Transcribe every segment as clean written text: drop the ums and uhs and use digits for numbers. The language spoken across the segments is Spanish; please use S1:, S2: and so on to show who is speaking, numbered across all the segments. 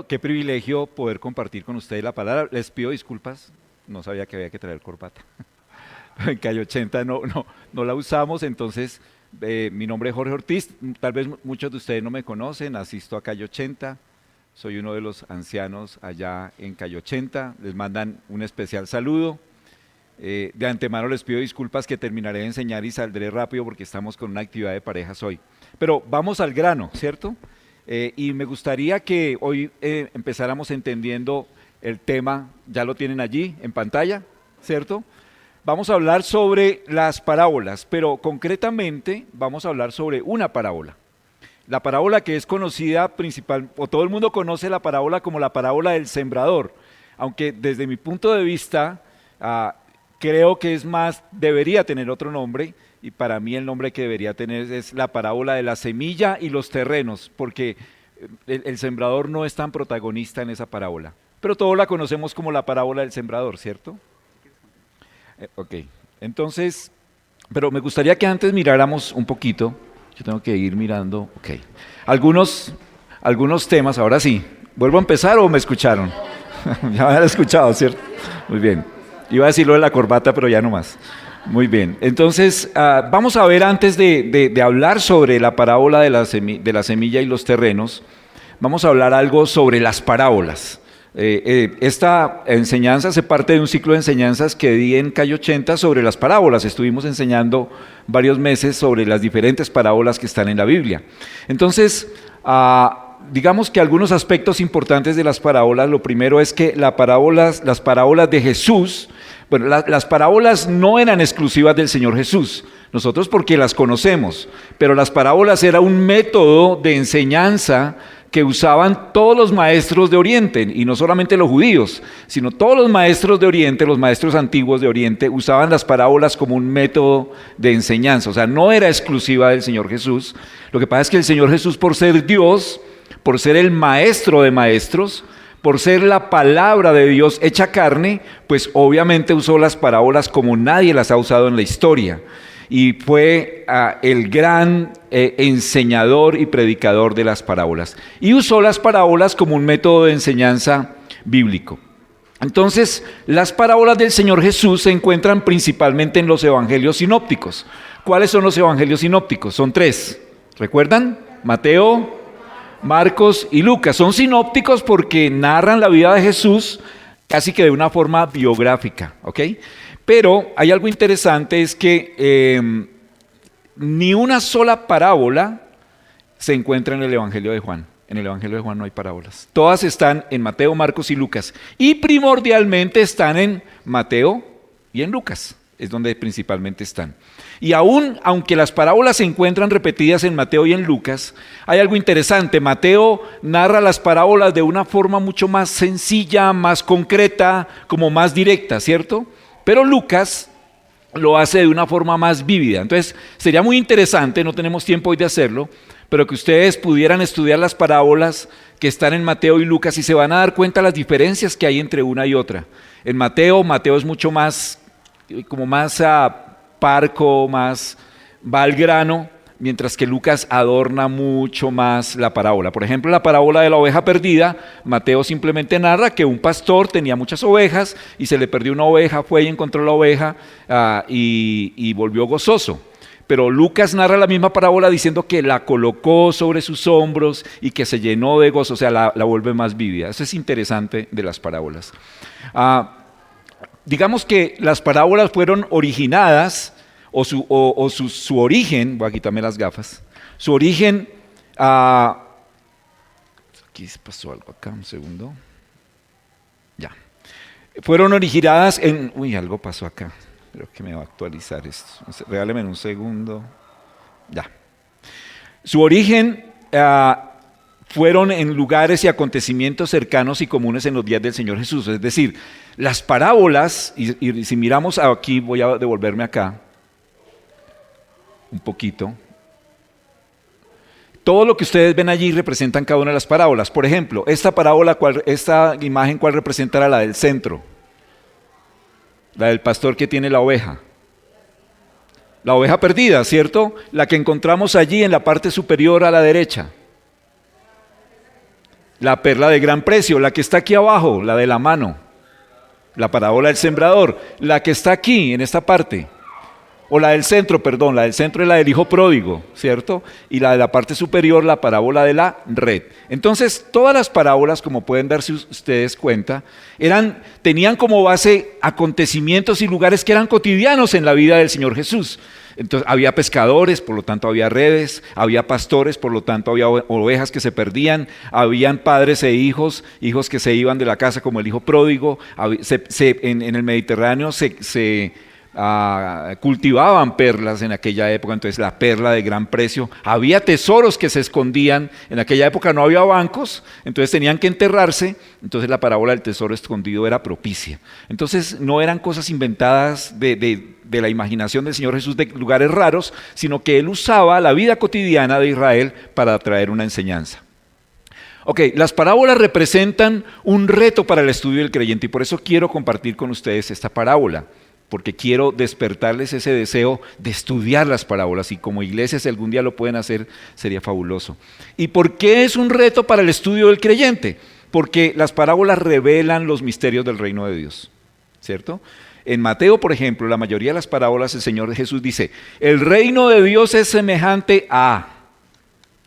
S1: Bueno, qué privilegio poder compartir con ustedes la palabra. Les pido disculpas, no sabía que había que traer corbata. En Calle 80 no la usamos, entonces mi nombre es Jorge Ortiz. Tal vez muchos de ustedes no me conocen, asisto a Calle 80, soy uno de los ancianos allá en Calle 80. Les mandan un especial saludo. De antemano les pido disculpas que terminaré de enseñar y saldré rápido porque estamos con una actividad de parejas hoy. Pero vamos al grano, ¿cierto? Y me gustaría que hoy empezáramos entendiendo el tema, ya lo tienen allí en pantalla, ¿cierto? Vamos a hablar sobre las parábolas, pero concretamente vamos a hablar sobre una parábola. La parábola que es conocida principal, o todo el mundo conoce la parábola como la parábola del sembrador, aunque desde mi punto de vista creo que es más, debería tener otro nombre, y para mí el nombre que debería tener es la parábola de la semilla y los terrenos, porque el sembrador no es tan protagonista en esa parábola, pero todos la conocemos como la parábola del sembrador, ¿cierto? Ok, entonces, pero me gustaría que antes miráramos un poquito, yo tengo que ir mirando, ok, algunos temas, ahora sí, ¿vuelvo a empezar o me escucharon? Ya me han escuchado, ¿cierto? Muy bien, iba a decir lo de la corbata, pero ya no más. Muy bien, entonces vamos a ver antes de hablar sobre la parábola de la semilla y los terrenos, vamos a hablar algo sobre las parábolas. Esta enseñanza hace parte de un ciclo de enseñanzas que di en Calle 80 sobre las parábolas. Estuvimos enseñando varios meses sobre las diferentes parábolas que están en la Biblia. Entonces, digamos que algunos aspectos importantes de las parábolas, lo primero es que las parábolas de Jesús, bueno, las parábolas no eran exclusivas del Señor Jesús, nosotros porque las conocemos, pero las parábolas era un método de enseñanza que usaban todos los maestros de Oriente, y no solamente los judíos, sino todos los maestros de Oriente, los maestros antiguos de Oriente, usaban las parábolas como un método de enseñanza, o sea, no era exclusiva del Señor Jesús. Lo que pasa es que el Señor Jesús, por ser Dios, por ser el maestro de maestros, por ser la palabra de Dios hecha carne, pues obviamente usó las parábolas como nadie las ha usado en la historia. Y fue el gran enseñador y predicador de las parábolas. Y usó las parábolas como un método de enseñanza bíblico. Entonces, las parábolas del Señor Jesús se encuentran principalmente en los evangelios sinópticos. ¿Cuáles son los evangelios sinópticos? Son 3. ¿Recuerdan? Mateo, Marcos y Lucas. Son sinópticos porque narran la vida de Jesús casi que de una forma biográfica, ¿ok? Pero hay algo interesante, es que ni una sola parábola se encuentra en el Evangelio de Juan. En el Evangelio de Juan no hay parábolas. Todas están en Mateo, Marcos y Lucas. Y primordialmente están en Mateo y en Lucas. Es donde principalmente están. Y aunque las parábolas se encuentran repetidas en Mateo y en Lucas, hay algo interesante. Mateo narra las parábolas de una forma mucho más sencilla, más concreta, como más directa, ¿cierto? Pero Lucas lo hace de una forma más vívida. Entonces, sería muy interesante, no tenemos tiempo hoy de hacerlo, pero que ustedes pudieran estudiar las parábolas que están en Mateo y Lucas y se van a dar cuenta de las diferencias que hay entre una y otra. En Mateo es mucho más, como más parco, más va al grano, mientras que Lucas adorna mucho más la parábola. Por ejemplo, la parábola de la oveja perdida, Mateo simplemente narra que un pastor tenía muchas ovejas y se le perdió una oveja, fue y encontró la oveja y volvió gozoso. Pero Lucas narra la misma parábola diciendo que la colocó sobre sus hombros y que se llenó de gozo, o sea, la vuelve más vívida. Eso es interesante de las parábolas. Digamos que las parábolas fueron originadas, o su origen, voy a quitarme las gafas, su origen, aquí pasó algo acá, un segundo, ya, fueron originadas algo pasó acá, creo que me va a actualizar esto, regáleme un segundo, ya, su origen fueron en lugares y acontecimientos cercanos y comunes en los días del Señor Jesús, es decir, las parábolas, y si miramos aquí, voy a devolverme acá, un poquito. Todo lo que ustedes ven allí representan cada una de las parábolas. Por ejemplo, esta imagen, ¿cuál representará? La del centro. La del pastor que tiene la oveja. La oveja perdida, ¿cierto? La que encontramos allí en la parte superior a la derecha. La perla de gran precio, la que está aquí abajo, la de la mano. La parábola del sembrador, la que está aquí, en esta parte. O la del centro, perdón, la del centro es la del hijo pródigo, ¿cierto? Y la de la parte superior, la parábola de la red. Entonces, todas las parábolas, como pueden darse ustedes cuenta, tenían como base acontecimientos y lugares que eran cotidianos en la vida del Señor Jesús. Entonces, había pescadores, por lo tanto había redes, había pastores, por lo tanto había ovejas que se perdían, habían padres e hijos, hijos que se iban de la casa como el hijo pródigo, en el Mediterráneo cultivaban perlas en aquella época, entonces la perla de gran precio, había tesoros que se escondían, en aquella época no había bancos, entonces tenían que enterrarse, entonces la parábola del tesoro escondido era propicia. Entonces no eran cosas inventadas de la imaginación del Señor Jesús de lugares raros, sino que Él usaba la vida cotidiana de Israel para traer una enseñanza. Ok, las parábolas representan un reto para el estudio del creyente y por eso quiero compartir con ustedes esta parábola, porque quiero despertarles ese deseo de estudiar las parábolas y como iglesia si algún día lo pueden hacer sería fabuloso. ¿Y por qué es un reto para el estudio del creyente? Porque las parábolas revelan los misterios del reino de Dios, ¿cierto? En Mateo, por ejemplo, la mayoría de las parábolas el Señor Jesús dice, el reino de Dios es semejante a...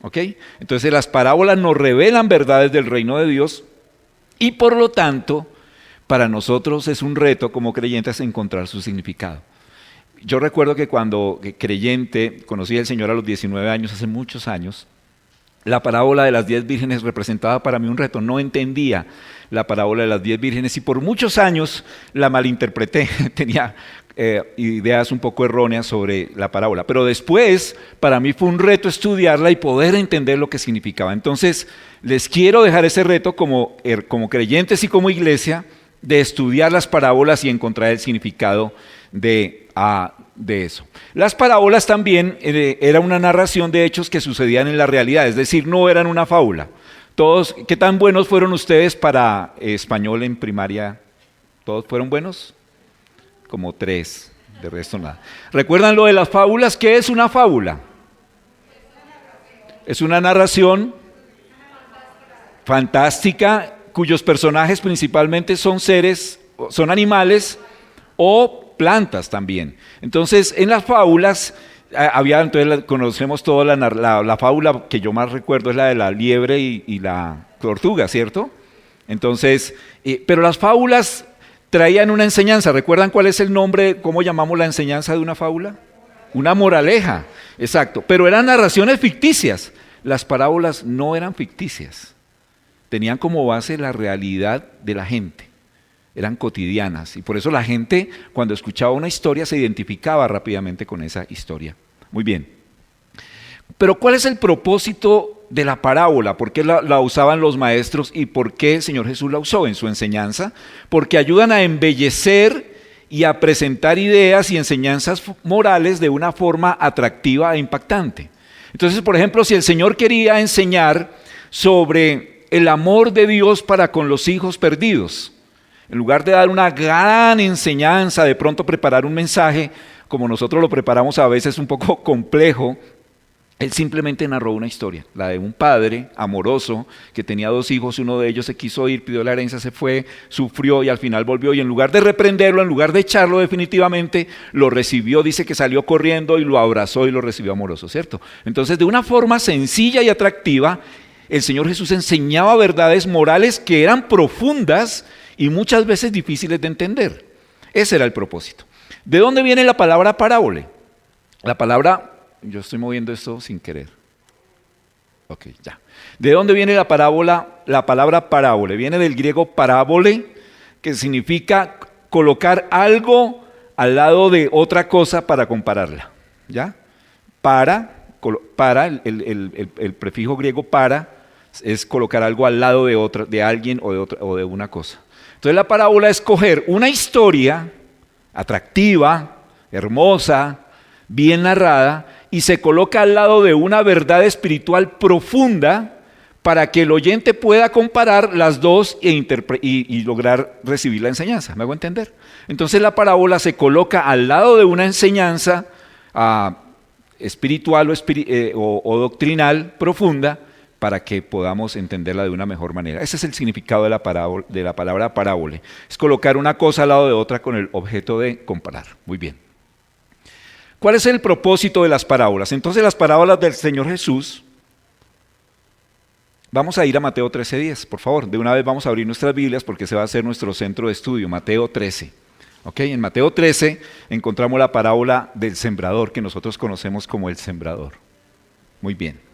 S1: ¿Ok? Entonces las parábolas nos revelan verdades del reino de Dios y por lo tanto para nosotros es un reto como creyentes encontrar su significado. Yo recuerdo que cuando creyente conocí al Señor a los 19 años, hace muchos años, la parábola de las 10 vírgenes representaba para mí un reto. No entendía la parábola de las 10 vírgenes y por muchos años la malinterpreté. Tenía ideas un poco erróneas sobre la parábola. Pero después para mí fue un reto estudiarla y poder entender lo que significaba. Entonces les quiero dejar ese reto como creyentes y como iglesia, de estudiar las parábolas y encontrar el significado de eso. Las parábolas también era una narración de hechos que sucedían en la realidad, es decir, no eran una fábula. Todos, ¿qué tan buenos fueron ustedes para español en primaria? ¿Todos fueron buenos? Como 3, de resto nada. ¿Recuerdan lo de las fábulas? ¿Qué es una fábula? Es una narración fantástica cuyos personajes principalmente son animales o plantas también. Entonces, en las fábulas entonces conocemos toda la fábula que yo más recuerdo es la de la liebre y la tortuga, ¿cierto? Entonces, pero las fábulas traían una enseñanza. ¿Recuerdan cuál es el nombre, cómo llamamos la enseñanza de una fábula? Una moraleja, exacto. Pero eran narraciones ficticias. Las parábolas no eran ficticias. Tenían como base la realidad de la gente, eran cotidianas y por eso la gente cuando escuchaba una historia se identificaba rápidamente con esa historia. Muy bien, pero ¿cuál es el propósito de la parábola? ¿Por qué la usaban los maestros y por qué el Señor Jesús la usó en su enseñanza? Porque ayudan a embellecer y a presentar ideas y enseñanzas morales de una forma atractiva e impactante. Entonces, por ejemplo, si el Señor quería enseñar sobre el amor de Dios para con los hijos perdidos, en lugar de dar una gran enseñanza, de pronto preparar un mensaje, como nosotros lo preparamos a veces un poco complejo, Él simplemente narró una historia, la de un padre amoroso que tenía 2 hijos, uno de ellos se quiso ir, pidió la herencia, se fue, sufrió y al final volvió y en lugar de reprenderlo, en lugar de echarlo definitivamente, lo recibió, dice que salió corriendo y lo abrazó y lo recibió amoroso, ¿cierto? Entonces de una forma sencilla y atractiva, el Señor Jesús enseñaba verdades morales que eran profundas y muchas veces difíciles de entender. Ese era el propósito. ¿De dónde viene la palabra parábola? La palabra... Yo estoy moviendo esto sin querer. Ok, ya. ¿De dónde viene la palabra parábola? Viene del griego parábole, que significa colocar algo al lado de otra cosa para compararla. ¿Ya? El prefijo griego para es colocar algo al lado de otra, de alguien o de una cosa. Entonces la parábola es coger una historia atractiva, hermosa, bien narrada, y se coloca al lado de una verdad espiritual profunda para que el oyente pueda comparar las dos y lograr recibir la enseñanza. ¿Me hago entender? Entonces la parábola se coloca al lado de una enseñanza espiritual o doctrinal profunda para que podamos entenderla de una mejor manera. Ese es el significado de la palabra parábola. Es colocar una cosa al lado de otra con el objeto de comparar. Muy bien. ¿Cuál es el propósito de las parábolas? Entonces, las parábolas del Señor Jesús, vamos a ir a Mateo 13:10, por favor. De una vez vamos a abrir nuestras Biblias porque ese va a ser nuestro centro de estudio, Mateo 13. Okay, en Mateo 13 encontramos la parábola del sembrador, que nosotros conocemos como el sembrador. Muy bien.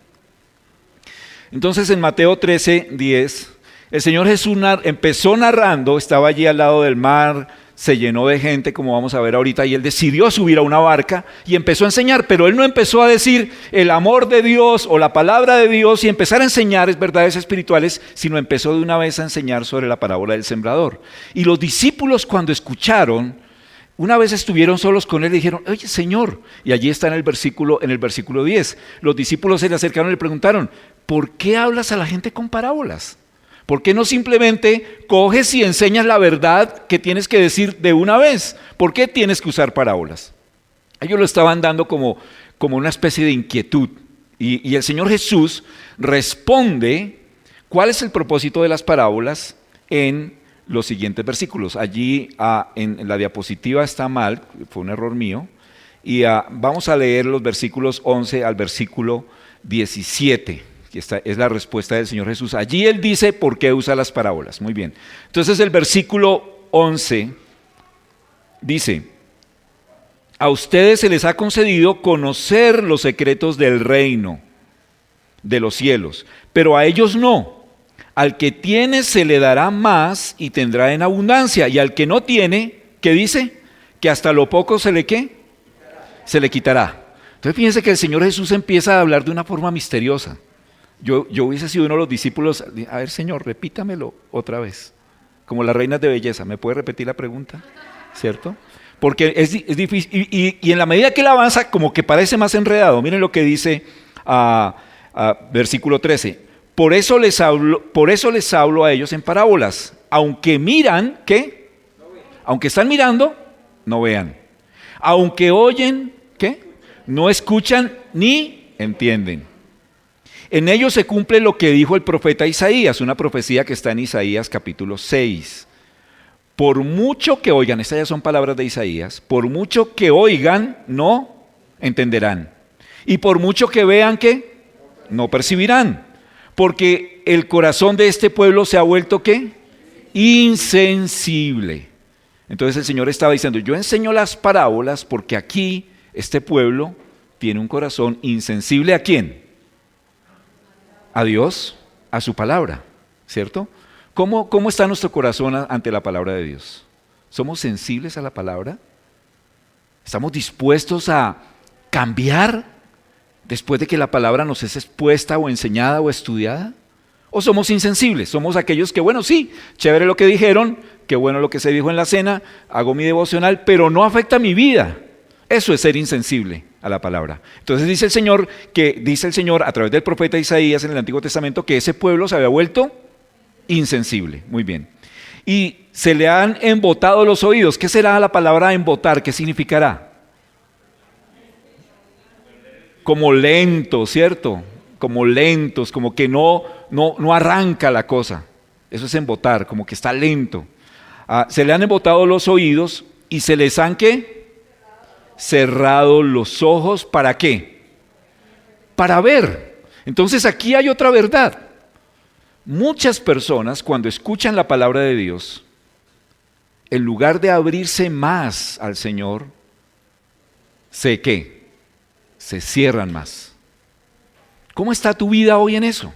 S1: Entonces en Mateo 13:10, el Señor Jesús empezó narrando, estaba allí al lado del mar, se llenó de gente, como vamos a ver ahorita, y él decidió subir a una barca y empezó a enseñar, pero él no empezó a decir el amor de Dios o la palabra de Dios y empezar a enseñar verdades espirituales, sino empezó de una vez a enseñar sobre la parábola del sembrador. Y los discípulos, cuando escucharon, una vez estuvieron solos con él y dijeron: oye, Señor, y allí está en el versículo 10, los discípulos se le acercaron y le preguntaron: ¿por qué hablas a la gente con parábolas? ¿Por qué no simplemente coges y enseñas la verdad que tienes que decir de una vez? ¿Por qué tienes que usar parábolas? Ellos lo estaban dando como una especie de inquietud. Y el Señor Jesús responde cuál es el propósito de las parábolas en los siguientes versículos. Allí en la diapositiva está mal, fue un error mío. Y vamos a leer los versículos 11 al versículo 17. Esta es la respuesta del Señor Jesús. Allí Él dice por qué usa las parábolas. Muy bien. Entonces el versículo 11 dice: a ustedes se les ha concedido conocer los secretos del reino de los cielos, pero a ellos no. Al que tiene se le dará más y tendrá en abundancia, y al que no tiene, ¿qué dice? Que hasta lo poco se le quitará. Entonces fíjense que el Señor Jesús empieza a hablar de una forma misteriosa. Yo hubiese sido uno de los discípulos: a ver, Señor, repítamelo otra vez. Como las reinas de belleza, ¿me puede repetir la pregunta? ¿Cierto? Porque es difícil, y en la medida que él avanza, como que parece más enredado. Miren lo que dice versículo 13. Por eso les hablo a ellos en parábolas. Aunque miran, ¿qué? Aunque están mirando, no vean. Aunque oyen, ¿qué? No escuchan ni entienden. En ellos se cumple lo que dijo el profeta Isaías, una profecía que está en Isaías capítulo 6. Por mucho que oigan, estas ya son palabras de Isaías, por mucho que oigan, no entenderán. Y por mucho que vean, ¿qué? No percibirán. Porque el corazón de este pueblo se ha vuelto, ¿qué? Insensible. Entonces el Señor estaba diciendo: yo enseño las parábolas porque aquí este pueblo tiene un corazón insensible. ¿A quién? A Dios, a su palabra, ¿cierto? ¿Cómo está nuestro corazón ante la palabra de Dios? ¿Somos sensibles a la palabra? ¿Estamos dispuestos a cambiar después de que la palabra nos es expuesta o enseñada o estudiada? ¿O somos insensibles? Somos aquellos que, bueno, sí, chévere lo que dijeron, qué bueno lo que se dijo en la cena, hago mi devocional, pero no afecta mi vida. Eso es ser insensible a la palabra. Entonces dice el Señor a través del profeta Isaías en el Antiguo Testamento que ese pueblo se había vuelto insensible. Muy bien. Y se le han embotado los oídos. ¿Qué será la palabra embotar? ¿Qué significará? Como lento, ¿cierto? Como lentos, como que no arranca la cosa. Eso es embotar, como que está lento. Se le han embotado los oídos y se les han, ¿qué? Cerrado los ojos. ¿Para qué? Para ver. Entonces aquí hay otra verdad. Muchas personas, cuando escuchan la palabra de Dios, en lugar de abrirse más al Señor, se cierran más. ¿Cómo está tu vida hoy en eso?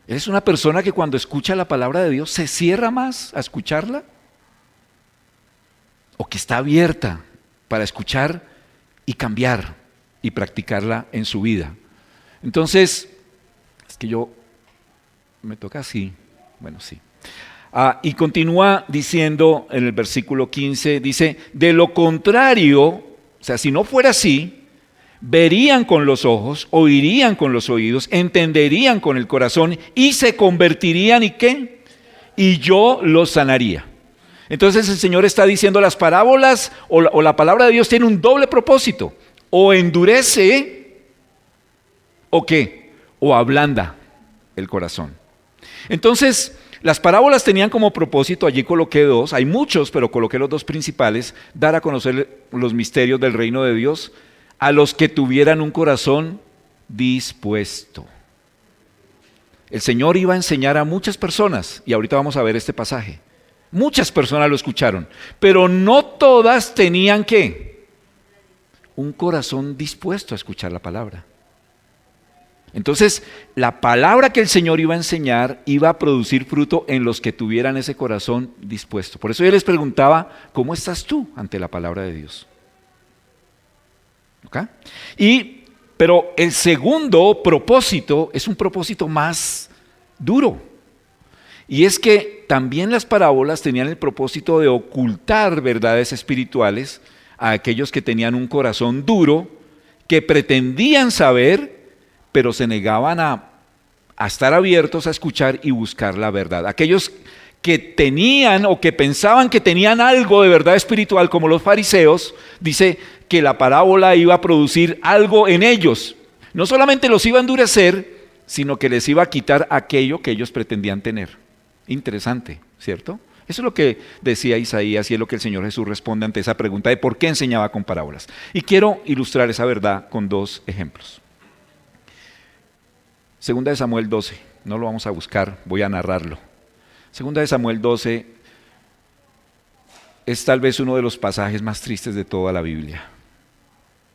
S1: ¿Eres una persona que cuando escucha la palabra de Dios se cierra más a escucharla? ¿O que está abierta para escuchar y cambiar y practicarla en su vida? Entonces, es que me toca así, bueno, sí. Y continúa diciendo en el versículo 15, dice: de lo contrario, o sea, si no fuera así, verían con los ojos, oirían con los oídos, entenderían con el corazón y se convertirían, ¿y qué? Y yo los sanaría. Entonces el Señor está diciendo: las parábolas o la palabra de Dios tiene un doble propósito: o endurece, ¿o qué? O ablanda. el corazón. Entonces, las parábolas tenían como propósito, allí coloqué dos, hay muchos, pero coloqué los dos principales: dar a conocer los misterios del reino de Dios a los que tuvieran un corazón dispuesto. El Señor iba a enseñar a muchas personas, y ahorita vamos a ver este pasaje. Muchas personas lo escucharon, pero no todas tenían ¿qué? Un corazón dispuesto a escuchar la palabra. Entonces, la palabra que el Señor iba a enseñar iba a producir fruto en los que tuvieran ese corazón dispuesto. Por eso yo les preguntaba, ¿cómo estás tú ante la palabra de Dios? ¿Okay? Pero el segundo propósito es un propósito más duro. Y es que también las parábolas tenían el propósito de ocultar verdades espirituales a aquellos que tenían un corazón duro, que pretendían saber, pero se negaban a estar abiertos a escuchar y buscar la verdad. Aquellos que tenían o que pensaban que tenían algo de verdad espiritual, como los fariseos, dice que la parábola iba a producir algo en ellos. No solamente los iba a endurecer, sino que les iba a quitar aquello que ellos pretendían tener. Interesante, ¿cierto? Eso es lo que decía Isaías y es lo que el Señor Jesús responde ante esa pregunta de por qué enseñaba con parábolas. Y quiero ilustrar esa verdad con dos ejemplos. Segunda de Samuel 12, no lo vamos a buscar, voy a narrarlo. Segunda de Samuel 12 es tal vez uno de los pasajes más tristes de toda la Biblia.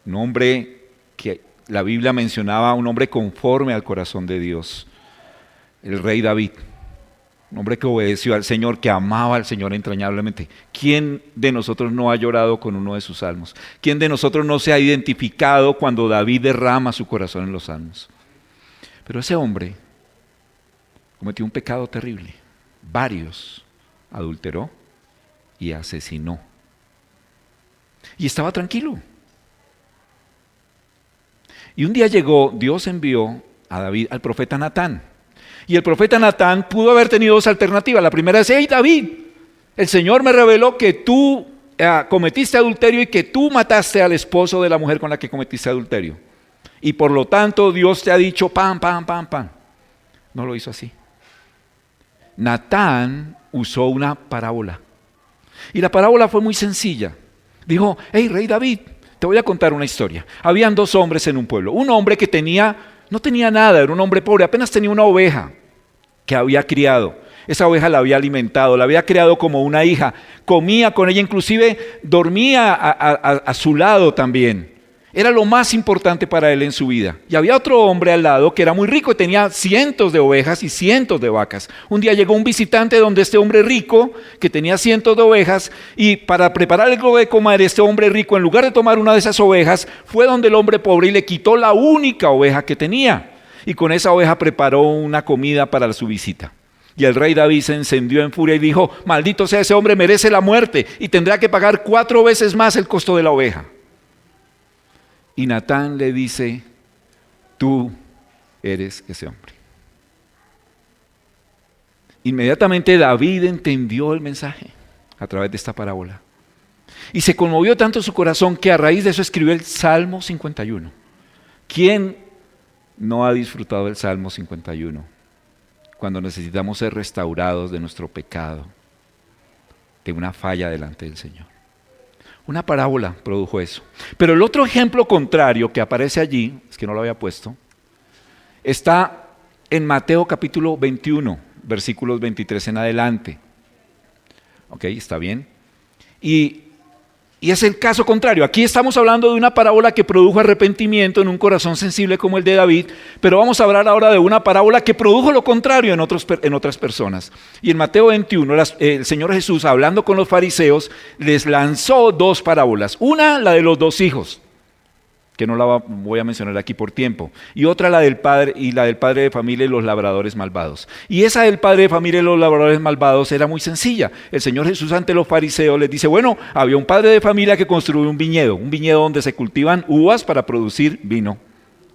S1: Un hombre que la Biblia mencionaba, un hombre conforme al corazón de Dios, el rey David. Un hombre que obedeció al Señor, que amaba al Señor entrañablemente. ¿Quién de nosotros no ha llorado con uno de sus salmos? ¿Quién de nosotros no se ha identificado cuando David derrama su corazón en los salmos? Pero ese hombre cometió un pecado terrible. Varios. Adulteró y asesinó. Y estaba tranquilo. Y un día llegó, Dios envió a David al profeta Natán. Y el profeta Natán pudo haber tenido dos alternativas. La primera es: hey David, el Señor me reveló que tú cometiste adulterio y que tú mataste al esposo de la mujer con la que cometiste adulterio. Y por lo tanto Dios te ha dicho pam, pam, pam, pam. No lo hizo así. Natán usó una parábola. Y la parábola fue muy sencilla. Dijo: hey rey David, te voy a contar una historia. Habían dos hombres en un pueblo. Un hombre que no tenía nada, era un hombre pobre, apenas tenía una oveja que había criado. Esa oveja la había alimentado, la había criado como una hija, comía con ella, inclusive dormía a su lado también. Era lo más importante para él en su vida. Y había otro hombre al lado que era muy rico y tenía cientos de ovejas y cientos de vacas. Un día llegó un visitante donde este hombre rico, que tenía cientos de ovejas, y para preparar algo de comer, este hombre rico, en lugar de tomar una de esas ovejas, fue donde el hombre pobre y le quitó la única oveja que tenía. Y con esa oveja preparó una comida para su visita. Y el rey David se encendió en furia y dijo: maldito sea ese hombre, merece la muerte y tendrá que pagar 4 veces más el costo de la oveja. Y Natán le dice: tú eres ese hombre. Inmediatamente David entendió el mensaje a través de esta parábola. Y se conmovió tanto su corazón que a raíz de eso escribió el Salmo 51. ¿Quién no ha disfrutado del Salmo 51? Cuando necesitamos ser restaurados de nuestro pecado, de una falla delante del Señor. Una parábola produjo eso. Pero el otro ejemplo contrario que aparece allí, es que no lo había puesto, está en Mateo capítulo 21, versículos 23 en adelante. Ok, está bien. Y es el caso contrario. Aquí estamos hablando de una parábola que produjo arrepentimiento en un corazón sensible como el de David, pero vamos a hablar ahora de una parábola que produjo lo contrario en otras personas. Y en Mateo 21, el Señor Jesús, hablando con los fariseos, les lanzó 2 parábolas. Una, la de los 2 hijos, que no la voy a mencionar aquí por tiempo, y otra la del padre de familia y los labradores malvados. Y esa del padre de familia y los labradores malvados era muy sencilla. El Señor Jesús ante los fariseos les dice: bueno, había un padre de familia que construyó un viñedo donde se cultivan uvas para producir vino,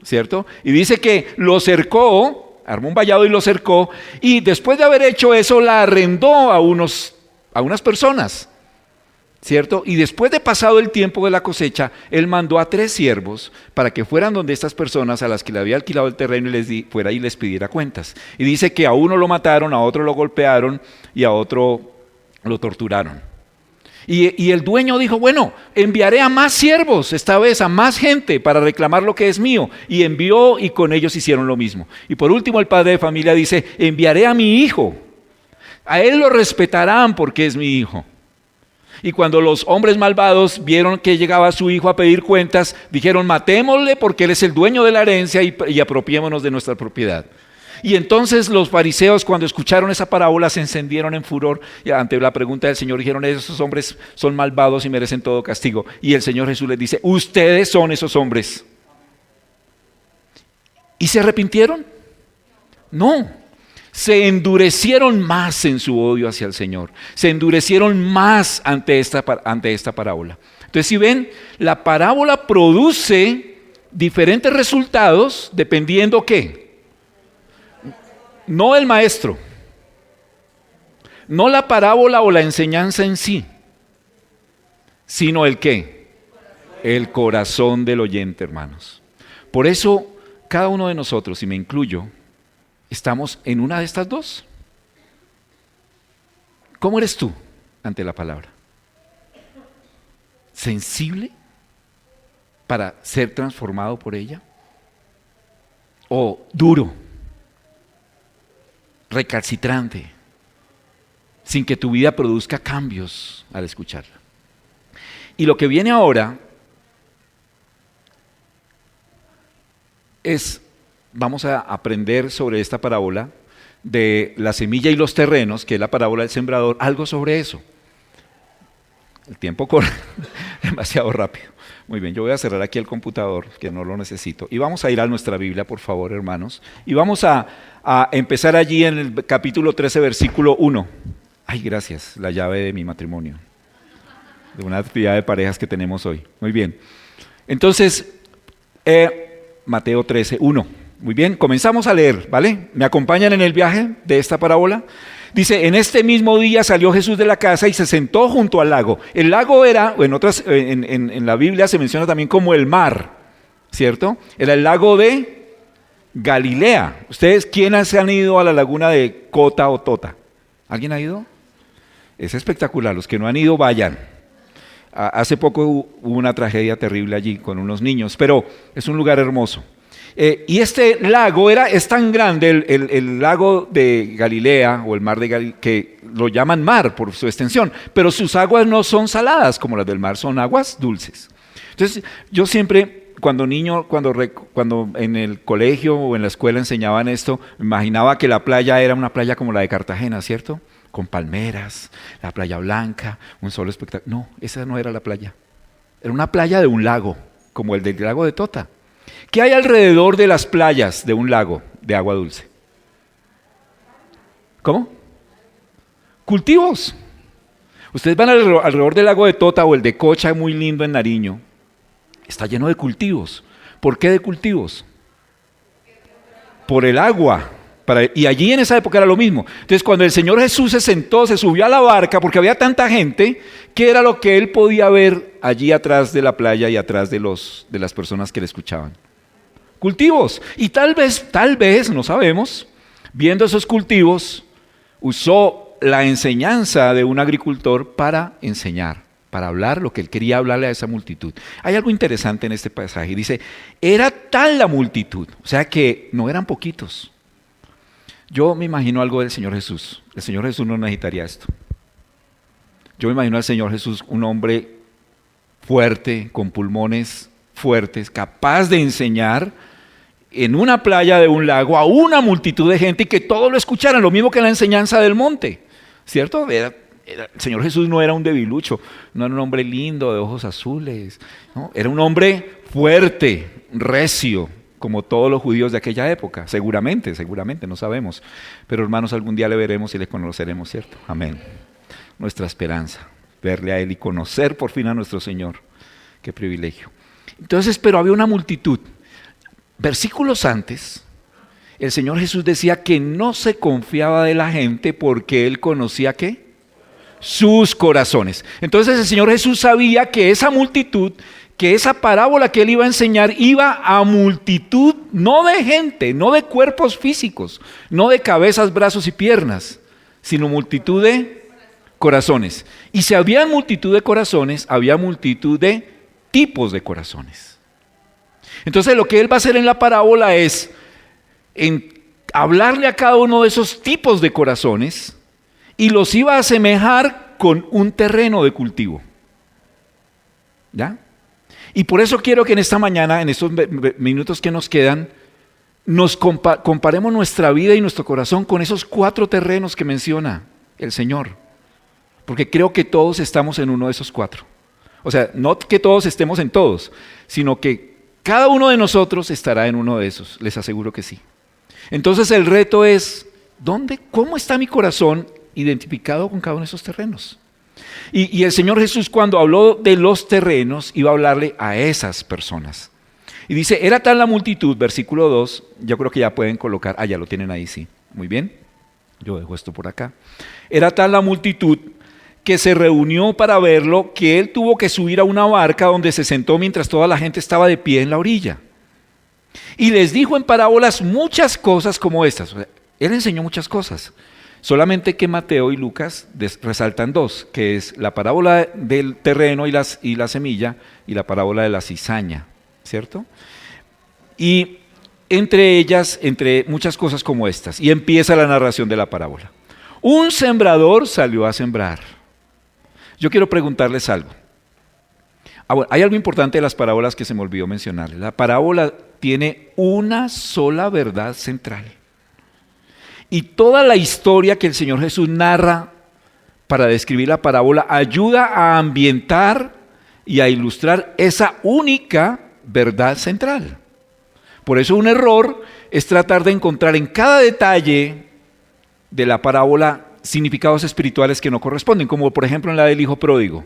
S1: ¿cierto? Y dice que lo cercó, armó un vallado y lo cercó, y después de haber hecho eso la arrendó a unas personas ¿cierto? Y después de pasado el tiempo de la cosecha, él mandó a 3 siervos para que fueran donde estas personas a las que le había alquilado el terreno y fuera y les pidiera cuentas. Y dice que a uno lo mataron, a otro lo golpearon y a otro lo torturaron. Y el dueño dijo, bueno, enviaré a más siervos, esta vez a más gente para reclamar lo que es mío. Y envió y con ellos hicieron lo mismo. Y por último el padre de familia dice, enviaré a mi hijo. A él lo respetarán porque es mi hijo. Y cuando los hombres malvados vieron que llegaba su hijo a pedir cuentas, dijeron, matémosle porque él es el dueño de la herencia y apropiémonos de nuestra propiedad. Y entonces los fariseos, cuando escucharon esa parábola, se encendieron en furor y ante la pregunta del Señor dijeron, esos hombres son malvados y merecen todo castigo. Y el Señor Jesús les dice, ustedes son esos hombres. ¿Y se arrepintieron? No. Se endurecieron más en su odio hacia el Señor. Se endurecieron más ante esta parábola. Entonces, si ven, la parábola produce diferentes resultados dependiendo ¿qué? No el maestro, no la parábola o la enseñanza en sí, sino el ¿qué? El corazón del oyente, hermanos. Por eso, cada uno de nosotros, y me incluyo, estamos en una de estas dos. ¿Cómo eres tú ante la palabra? ¿Sensible para ser transformado por ella? ¿O duro? Recalcitrante, sin que tu vida produzca cambios al escucharla. Y lo que viene ahora es, vamos a aprender sobre esta parábola de la semilla y los terrenos, que es la parábola del sembrador, algo sobre eso. El tiempo corre demasiado rápido. Muy bien, yo voy a cerrar aquí el computador, que no lo necesito. Y vamos a ir a nuestra Biblia, por favor, hermanos. Y vamos a empezar allí en el capítulo 13, versículo 1. Ay, gracias, la llave de mi matrimonio. De una actividad de parejas que tenemos hoy. Muy bien. Entonces, Mateo 13, 1. Muy bien, comenzamos a leer, ¿vale? ¿Me acompañan en el viaje de esta parábola? Dice, en este mismo día salió Jesús de la casa y se sentó junto al lago. El lago era, en la Biblia se menciona también como el mar, ¿cierto? Era el lago de Galilea. ¿Ustedes quiénes han ido a la laguna de Cota o Tota? ¿Alguien ha ido? Es espectacular, los que no han ido vayan. Hace poco hubo una tragedia terrible allí con unos niños, pero es un lugar hermoso. Y este lago es tan grande, el lago de Galilea o el mar de Galilea, que lo llaman mar por su extensión, pero sus aguas no son saladas como las del mar, son aguas dulces. Entonces yo siempre, cuando niño, cuando en el colegio o en la escuela enseñaban esto, me imaginaba que la playa era una playa como la de Cartagena, ¿cierto? Con palmeras, la playa blanca, un sol espectacular. No, esa no era la playa. Era una playa de un lago, como el del lago de Tota. ¿Qué hay alrededor de las playas de un lago de agua dulce? ¿Cómo? Cultivos. Ustedes van alrededor del lago de Tota o el de Cocha, muy lindo en Nariño. Está lleno de cultivos. ¿Por qué de cultivos? Por el agua. Y allí en esa época era lo mismo. Entonces cuando el Señor Jesús se sentó, se subió a la barca, porque había tanta gente, ¿qué era lo que él podía ver allí atrás de la playa y atrás de las personas que le escuchaban? Cultivos. Y tal vez, no sabemos, viendo esos cultivos, usó la enseñanza de un agricultor para enseñar, para hablar lo que él quería hablarle a esa multitud. Hay algo interesante en este pasaje. Dice, era tal la multitud, o sea que no eran poquitos. Yo me imagino algo del Señor Jesús. El Señor Jesús no necesitaría esto. Yo me imagino al Señor Jesús un hombre fuerte, con pulmones fuertes, capaz de enseñar en una playa de un lago a una multitud de gente y que todos lo escucharan, lo mismo que la enseñanza del monte, ¿cierto? El Señor Jesús no era un debilucho, no era un hombre lindo de ojos azules, ¿no? Era un hombre fuerte, recio, como todos los judíos de aquella época, seguramente, no sabemos. Pero hermanos, algún día le veremos y le conoceremos, ¿cierto? Amén. Nuestra esperanza, verle a Él y conocer por fin a nuestro Señor. Qué privilegio. Entonces, pero había una multitud. Versículos antes, el Señor Jesús decía que no se confiaba de la gente porque Él conocía ¿qué? sus corazones. Entonces el Señor Jesús sabía que esa multitud, que esa parábola que Él iba a enseñar, iba a multitud, no de gente, no de cuerpos físicos, no de cabezas, brazos y piernas, sino multitud de corazones. Y si había multitud de corazones, había multitud de tipos de corazones. Entonces lo que Él va a hacer en la parábola es hablarle a cada uno de esos tipos de corazones y los iba a asemejar con un terreno de cultivo. ¿Ya? Y por eso quiero que en esta mañana, en estos minutos que nos quedan, nos comparemos nuestra vida y nuestro corazón con esos 4 terrenos que menciona el Señor. Porque creo que todos estamos en uno de esos 4. O sea, no que todos estemos en todos, sino que cada uno de nosotros estará en uno de esos, les aseguro que sí. Entonces el reto es, ¿cómo está mi corazón identificado con cada uno de esos terrenos? Y el Señor Jesús, cuando habló de los terrenos, iba a hablarle a esas personas. Y dice, era tal la multitud, versículo 2, yo creo que ya pueden colocar, ya lo tienen ahí, sí, muy bien, yo dejo esto por acá. Era tal la multitud que se reunió para verlo, que Él tuvo que subir a una barca donde se sentó mientras toda la gente estaba de pie en la orilla. Y les dijo en parábolas muchas cosas como estas. O sea, Él enseñó muchas cosas. Solamente que Mateo y Lucas resaltan 2, que es la parábola del terreno y la semilla y la parábola de la cizaña, ¿cierto? Y entre ellas, entre muchas cosas como estas, y empieza la narración de la parábola. Un sembrador salió a sembrar. Yo quiero preguntarles algo. Bueno, hay algo importante de las parábolas que se me olvidó mencionarles. La parábola tiene una sola verdad central. Y toda la historia que el Señor Jesús narra para describir la parábola ayuda a ambientar y a ilustrar esa única verdad central. Por eso un error es tratar de encontrar en cada detalle de la parábola significados espirituales que no corresponden, como por ejemplo en la del hijo pródigo.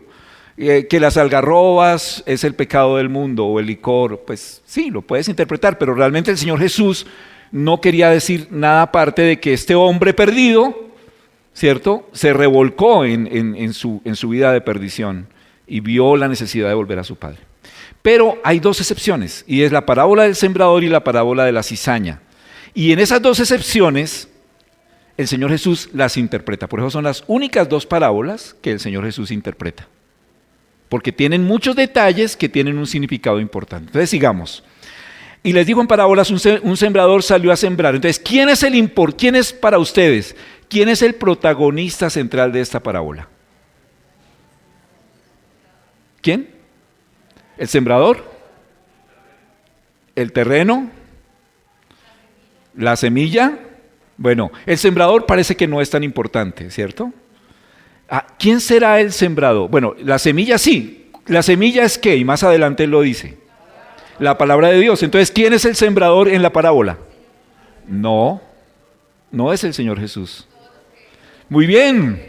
S1: Que las algarrobas es el pecado del mundo o el licor, pues sí, lo puedes interpretar, pero realmente el Señor Jesús no quería decir nada aparte de que este hombre perdido, ¿cierto?, se revolcó en su vida de perdición y vio la necesidad de volver a su padre. Pero hay 2 excepciones, y es la parábola del sembrador y la parábola de la cizaña. Y en esas 2 excepciones, el Señor Jesús las interpreta. Por eso son las únicas 2 parábolas que el Señor Jesús interpreta. Porque tienen muchos detalles que tienen un significado importante. Entonces sigamos. Y les digo en parábolas, un sembrador salió a sembrar. Entonces, ¿quién es para ustedes? ¿Quién es el protagonista central de esta parábola? ¿Quién? ¿El sembrador? ¿El terreno? ¿La semilla? Bueno, el sembrador parece que no es tan importante, ¿cierto? ¿Quién será el sembrador? Bueno, la semilla sí. ¿La semilla es qué? Y más adelante él lo dice. La palabra de Dios. Entonces, ¿quién es el sembrador en la parábola? No es el Señor Jesús. Muy bien,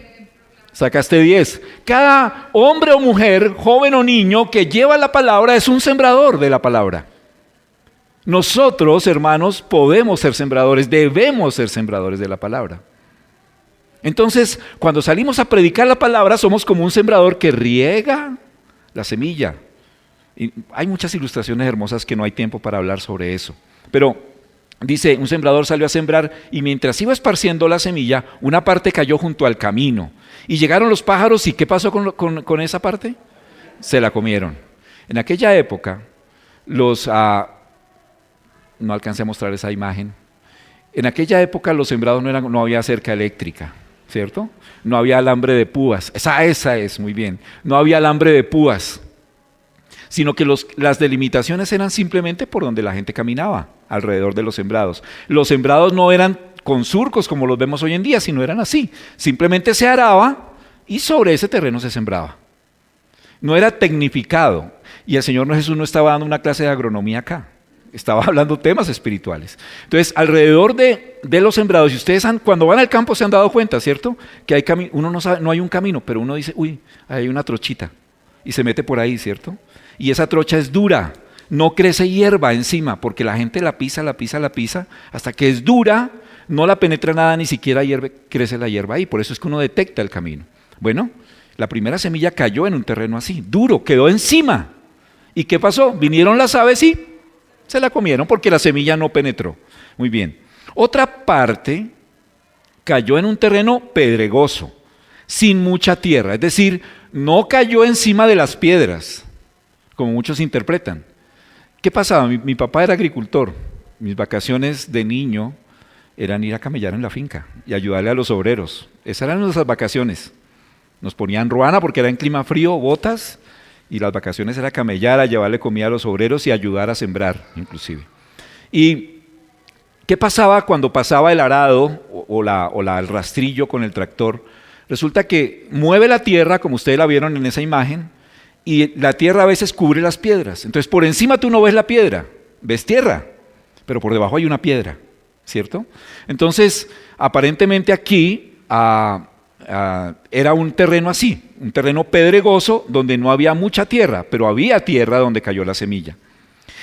S1: sacaste 10. Cada hombre o mujer, joven o niño que lleva la palabra es un sembrador de la palabra. Nosotros, hermanos, podemos ser sembradores, debemos ser sembradores de la palabra. Entonces, cuando salimos a predicar la palabra, somos como un sembrador que riega la semilla. Y hay muchas ilustraciones hermosas que no hay tiempo para hablar sobre eso. Pero dice, un sembrador salió a sembrar y mientras iba esparciendo la semilla, una parte cayó junto al camino. Y llegaron los pájaros, ¿y qué pasó con esa parte? Se la comieron. En aquella época, no alcancé a mostrar esa imagen. En aquella época los sembrados no había cerca eléctrica, ¿cierto? No había alambre de púas. Esa es, muy bien. No había alambre de púas, sino que las delimitaciones eran simplemente por donde la gente caminaba, alrededor de los sembrados. Los sembrados no eran con surcos como los vemos hoy en día, sino eran así. Simplemente se araba y sobre ese terreno se sembraba. No era tecnificado. Y el Señor Jesús no estaba dando una clase de agronomía acá. Estaba hablando temas espirituales. Entonces, alrededor de los sembrados, y ustedes cuando van al campo se han dado cuenta, ¿cierto? Que hay uno no sabe, no hay un camino, pero uno dice, uy, hay una trochita. Y se mete por ahí, ¿cierto? Y esa trocha es dura, no crece hierba encima, porque la gente la pisa, hasta que es dura, no la penetra nada, ni siquiera crece la hierba ahí. Por eso es que uno detecta el camino. Bueno, la primera semilla cayó en un terreno así, duro, quedó encima. ¿Y qué pasó? Vinieron las aves y se la comieron porque la semilla no penetró. Muy bien. Otra parte cayó en un terreno pedregoso, sin mucha tierra. Es decir, no cayó encima de las piedras, como muchos interpretan. ¿Qué pasaba? Mi papá era agricultor. Mis vacaciones de niño eran ir a camellar en la finca y ayudarle a los obreros. Esas eran nuestras vacaciones. Nos ponían ruana porque era en clima frío, botas, y las vacaciones era camellar, a llevarle comida a los obreros y ayudar a sembrar, inclusive. ¿Y qué pasaba cuando pasaba el arado el rastrillo con el tractor? Resulta que mueve la tierra, como ustedes la vieron en esa imagen, y la tierra a veces cubre las piedras. Entonces por encima tú no ves la piedra, ves tierra, pero por debajo hay una piedra, ¿cierto? Entonces, aparentemente aquí era un terreno así, un terreno pedregoso donde no había mucha tierra, pero había tierra donde cayó la semilla.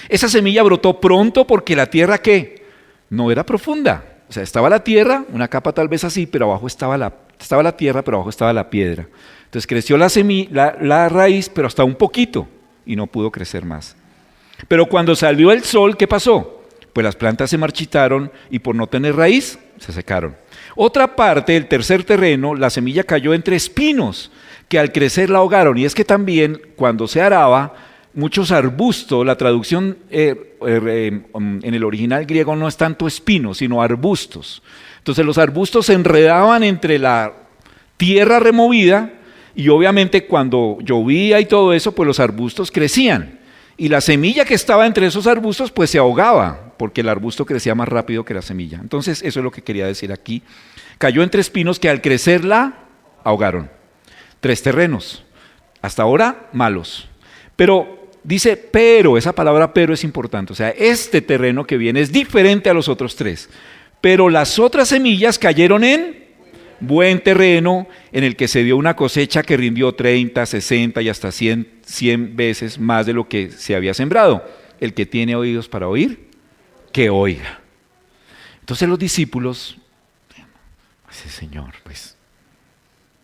S1: Esa semilla brotó pronto porque la tierra, ¿qué? No era profunda. O sea, estaba la tierra, una capa tal vez así, pero abajo estaba la tierra, pero abajo estaba la piedra. Entonces creció la raíz, pero hasta un poquito, y no pudo crecer más. Pero cuando salió el sol, ¿qué pasó? Pues las plantas se marchitaron y por no tener raíz, se secaron. Otra parte, el tercer terreno, la semilla cayó entre espinos, que al crecer la ahogaron. Y es que también, cuando se araba, muchos arbustos, la traducción en el original griego no es tanto espinos, sino arbustos. Entonces los arbustos se enredaban entre la tierra removida y obviamente cuando llovía y todo eso, pues los arbustos crecían. Y la semilla que estaba entre esos arbustos, pues se ahogaba, porque el arbusto crecía más rápido que la semilla. Entonces eso es lo que quería decir aquí. Cayó entre espinos que al crecer la ahogaron. 3 terrenos. Hasta ahora, malos. Pero dice, pero, esa palabra pero es importante. O sea, este terreno que viene es diferente a los otros 3. Pero las otras semillas cayeron en buen terreno, en el que se dio una cosecha que rindió 30, 60 y hasta 100 veces más de lo que se había sembrado. El que tiene oídos para oír, que oiga. Entonces los discípulos, ese Señor, pues,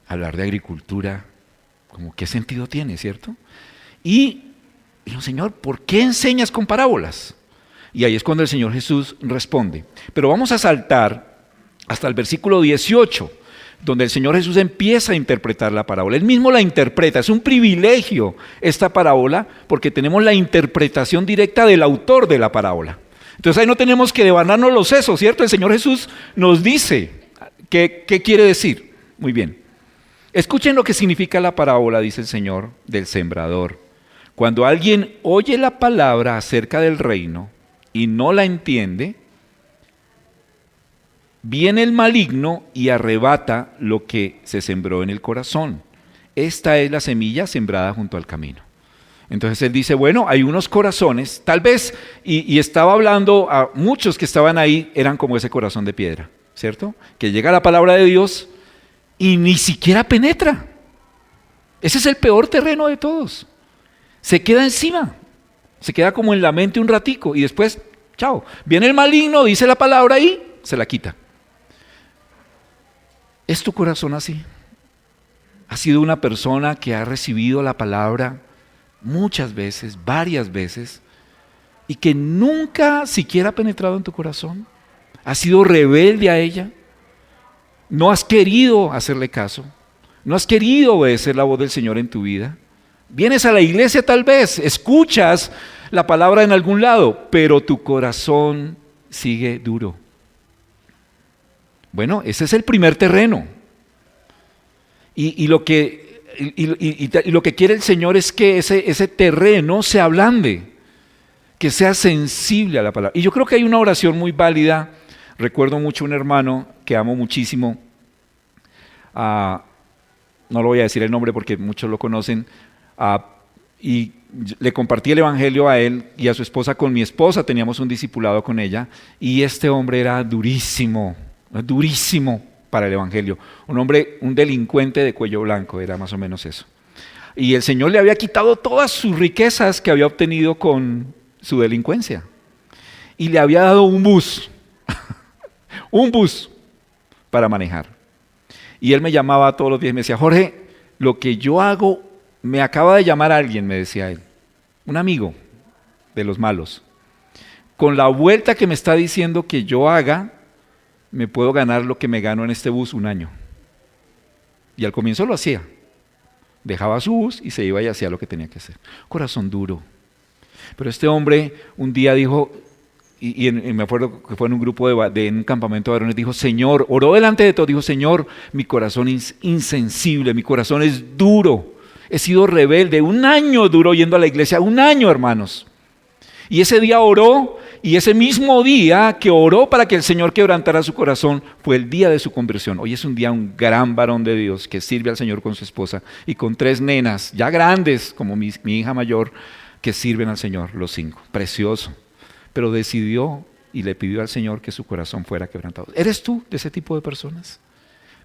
S1: hablar de agricultura, como qué sentido tiene, ¿cierto? Y dijo, Señor, ¿por qué enseñas con parábolas? Y ahí es cuando el Señor Jesús responde. Pero vamos a saltar hasta el versículo 18, donde el Señor Jesús empieza a interpretar la parábola. Él mismo la interpreta, es un privilegio esta parábola, porque tenemos la interpretación directa del autor de la parábola. Entonces ahí no tenemos que devanarnos los sesos, ¿cierto? El Señor Jesús nos dice qué quiere decir. Muy bien. Escuchen lo que significa la parábola, dice el Señor, del sembrador. Cuando alguien oye la palabra acerca del reino y no la entiende, viene el maligno y arrebata lo que se sembró en el corazón. Esta es la semilla sembrada junto al camino. Entonces él dice, bueno, hay unos corazones, tal vez, y estaba hablando a muchos que estaban ahí, eran como ese corazón de piedra, ¿cierto? Que llega la palabra de Dios y ni siquiera penetra. Ese es el peor terreno de todos. Se queda encima, se queda como en la mente un ratico y después, chao. Viene el maligno, dice la palabra y se la quita. ¿Es tu corazón así? ¿Has sido una persona que ha recibido la palabra muchas veces, varias veces, y que nunca siquiera ha penetrado en tu corazón? ¿Has sido rebelde a ella? ¿No has querido hacerle caso? ¿No has querido obedecer la voz del Señor en tu vida? Vienes a la iglesia tal vez, escuchas la palabra en algún lado, pero tu corazón sigue duro. Bueno, ese es el primer terreno. Y lo que quiere el Señor es que ese terreno se ablande, que sea sensible a la palabra. Y yo creo que hay una oración muy válida. Recuerdo mucho un hermano que amo muchísimo. No lo voy a decir el nombre porque muchos lo conocen. Y le compartí el evangelio a él y a su esposa. Con mi esposa teníamos un discipulado con ella. Y este hombre era durísimo para el evangelio. Un delincuente de cuello blanco, era más o menos eso. Y el Señor le había quitado todas sus riquezas que había obtenido con su delincuencia. Y le había dado un bus para manejar. Y él me llamaba todos los días y me decía, Jorge, lo que yo hago, me acaba de llamar alguien, me decía él, un amigo de los malos. Con la vuelta que me está diciendo que yo haga, me puedo ganar lo que me gano en este bus un año. Y al comienzo lo hacía. Dejaba su bus y se iba y hacía lo que tenía que hacer. Corazón duro. Pero este hombre un día dijo, y me acuerdo que fue en un grupo en un campamento de varones, dijo, Señor, oró delante de todo, dijo, Señor, mi corazón es insensible, mi corazón es duro, he sido rebelde, un año duró yendo a la iglesia, un año, hermanos. Y ese día oró, y ese mismo día que oró para que el Señor quebrantara su corazón, fue el día de su conversión. Hoy es un día, un gran varón de Dios que sirve al Señor con su esposa y con 3 nenas, ya grandes, como mi hija mayor, que sirven al Señor, los 5. Precioso. Pero decidió y le pidió al Señor que su corazón fuera quebrantado. ¿Eres tú de ese tipo de personas?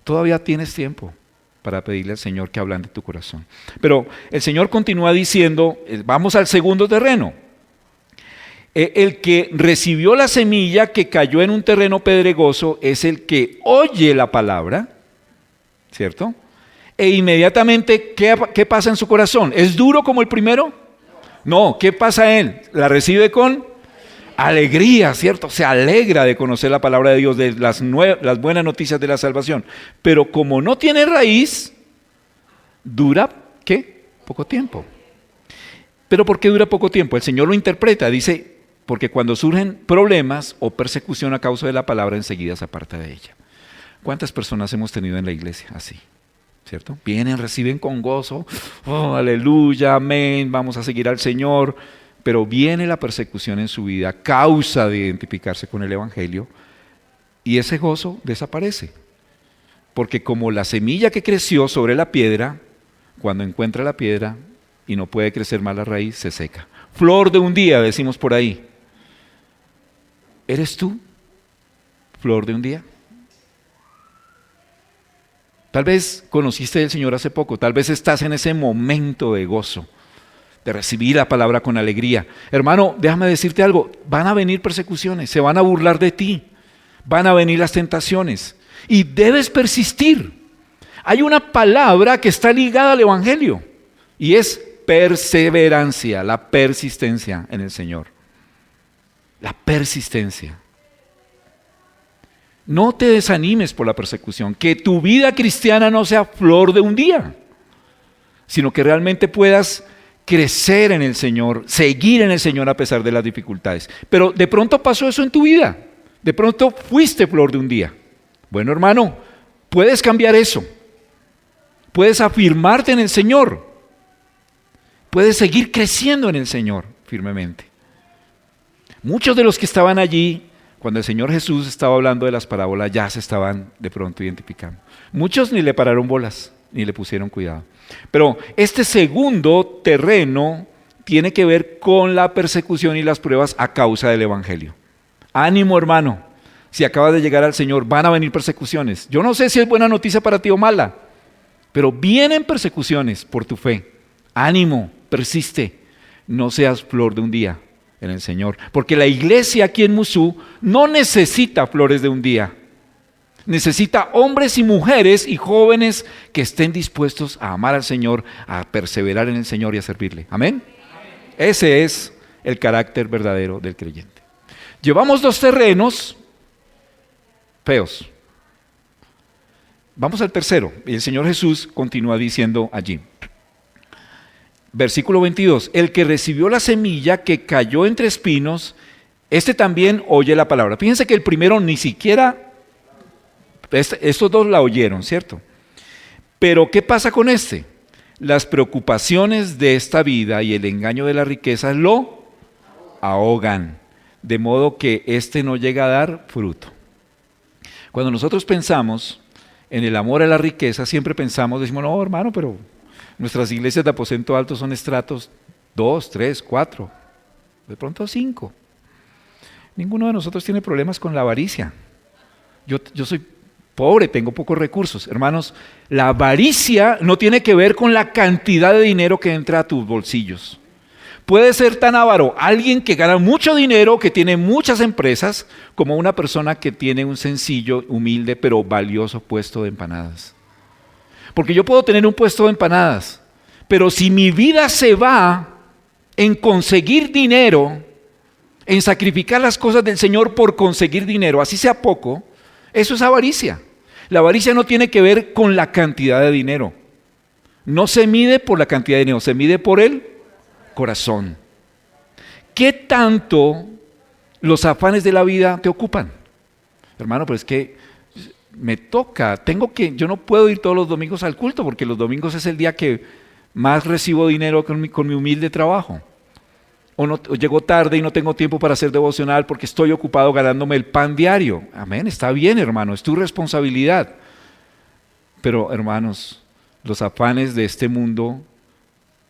S1: Todavía tienes tiempo para pedirle al Señor que ablande tu corazón. Pero el Señor continúa diciendo, vamos al segundo terreno. El que recibió la semilla que cayó en un terreno pedregoso es el que oye la palabra, ¿cierto? E inmediatamente, ¿qué pasa en su corazón? ¿Es duro como el primero? No, ¿qué pasa a él? La recibe con alegría, ¿cierto? Se alegra de conocer la palabra de Dios, de las buenas noticias de la salvación. Pero como no tiene raíz, dura, ¿qué? Poco tiempo. ¿Pero por qué dura poco tiempo? El Señor lo interpreta, dice, porque cuando surgen problemas o persecución a causa de la palabra, enseguida se aparta de ella. ¿Cuántas personas hemos tenido en la iglesia así? ¿Cierto? Vienen, reciben con gozo, oh, aleluya, amén, vamos a seguir al Señor, pero viene la persecución en su vida a causa de identificarse con el Evangelio y ese gozo desaparece. Porque como la semilla que creció sobre la piedra, cuando encuentra la piedra y no puede crecer más la raíz, se seca. Flor de un día, decimos por ahí. ¿Eres tú flor de un día? Tal vez conociste al Señor hace poco, tal vez estás en ese momento de gozo, de recibir la palabra con alegría. Hermano, déjame decirte algo, van a venir persecuciones, se van a burlar de ti, van a venir las tentaciones y debes persistir. Hay una palabra que está ligada al Evangelio y es perseverancia, la persistencia en el Señor. La persistencia. No te desanimes por la persecución, que tu vida cristiana no sea flor de un día, sino que realmente puedas crecer en el Señor, seguir en el Señor a pesar de las dificultades. Pero de pronto pasó eso en tu vida, de pronto fuiste flor de un día. Bueno, hermano, puedes cambiar eso, puedes afirmarte en el Señor, puedes seguir creciendo en el Señor firmemente. Muchos de los que estaban allí, cuando el Señor Jesús estaba hablando de las parábolas, ya se estaban de pronto identificando. Muchos ni le pararon bolas, ni le pusieron cuidado. Pero este segundo terreno tiene que ver con la persecución y las pruebas a causa del Evangelio. Ánimo, hermano, si acabas de llegar al Señor, van a venir persecuciones. Yo no sé si es buena noticia para ti o mala, pero vienen persecuciones por tu fe. Ánimo, persiste, no seas flor de un día en el Señor, porque la iglesia aquí en Musú no necesita flores de un día, necesita hombres y mujeres y jóvenes que estén dispuestos a amar al Señor, a perseverar en el Señor y a servirle. ¿Amén? Ese es el carácter verdadero del creyente. Llevamos 2 terrenos feos. Vamos al tercero, y el Señor Jesús continúa diciendo allí. Versículo 22, el que recibió la semilla que cayó entre espinos, este también oye la palabra. Fíjense que el primero ni siquiera, estos 2 la oyeron, ¿cierto? Pero ¿qué pasa con este? Las preocupaciones de esta vida y el engaño de la riqueza lo ahogan, de modo que este no llega a dar fruto. Cuando nosotros pensamos en el amor a la riqueza, siempre pensamos, decimos, no, hermano, pero nuestras iglesias de aposento alto son estratos 2, 3, 4, de pronto 5. Ninguno de nosotros tiene problemas con la avaricia. Yo soy pobre, tengo pocos recursos. Hermanos, la avaricia no tiene que ver con la cantidad de dinero que entra a tus bolsillos. Puede ser tan avaro alguien que gana mucho dinero, que tiene muchas empresas, como una persona que tiene un sencillo, humilde, pero valioso puesto de empanadas. Porque yo puedo tener un puesto de empanadas, pero si mi vida se va en conseguir dinero, en sacrificar las cosas del Señor por conseguir dinero, así sea poco, eso es avaricia. La avaricia no tiene que ver con la cantidad de dinero. No se mide por la cantidad de dinero, se mide por el corazón. ¿Qué tanto los afanes de la vida te ocupan? Hermano, pero es que me toca, yo no puedo ir todos los domingos al culto porque los domingos es el día que más recibo dinero con mi humilde trabajo. O llego tarde y no tengo tiempo para hacer devocional porque estoy ocupado ganándome el pan diario. Amén, está bien, hermano, es tu responsabilidad. Pero, hermanos, los afanes de este mundo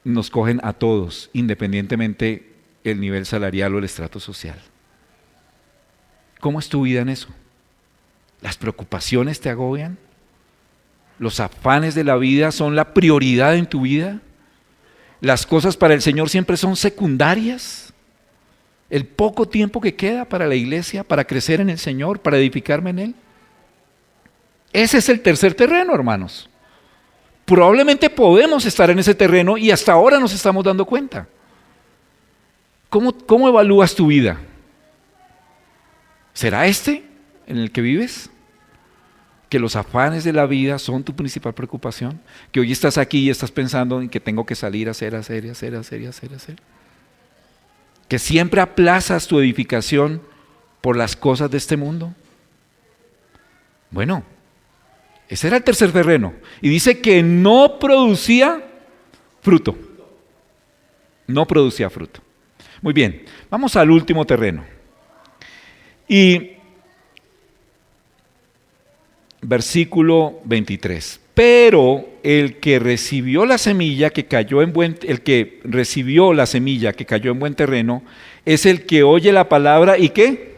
S1: nos cogen a todos, independientemente el nivel salarial o el estrato social. ¿Cómo es tu vida en eso? ¿Las preocupaciones te agobian? ¿Los afanes de la vida son la prioridad en tu vida? ¿Las cosas para el Señor siempre son secundarias? ¿El poco tiempo que queda para la iglesia, para crecer en el Señor, para edificarme en Él? Ese es el tercer terreno, hermanos. Probablemente podemos estar en ese terreno y hasta ahora nos estamos dando cuenta. ¿Cómo evalúas tu vida? ¿Será este en el que vives? ¿Que los afanes de la vida son tu principal preocupación? ¿Que hoy estás aquí y estás pensando en que tengo que salir a hacer? ¿Que siempre aplazas tu edificación por las cosas de este mundo? Bueno, ese era el tercer terreno. Y dice que no producía fruto. No producía fruto. Muy bien, vamos al último terreno. Y versículo 23. Pero el que recibió la semilla que cayó en buen terreno es el que oye la palabra y ¿qué?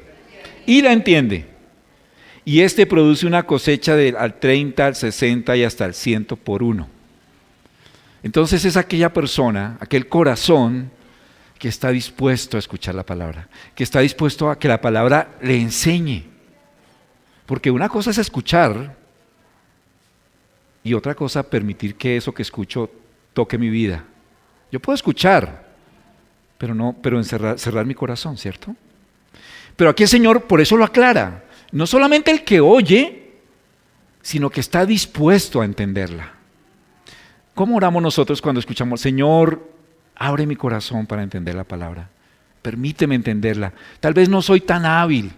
S1: Y la entiende. Y este produce una cosecha al 30, al 60 y hasta al 100 por uno. Entonces es aquella persona, aquel corazón que está dispuesto a escuchar la palabra, que está dispuesto a que la palabra le enseñe. Porque una cosa es escuchar y otra cosa permitir que eso que escucho toque mi vida. Yo puedo escuchar, pero cerrar mi corazón, ¿cierto? Pero aquí el Señor por eso lo aclara. No solamente el que oye, sino que está dispuesto a entenderla. ¿Cómo oramos nosotros cuando escuchamos, Señor, abre mi corazón para entender la palabra? Permíteme entenderla. Tal vez no soy tan hábil,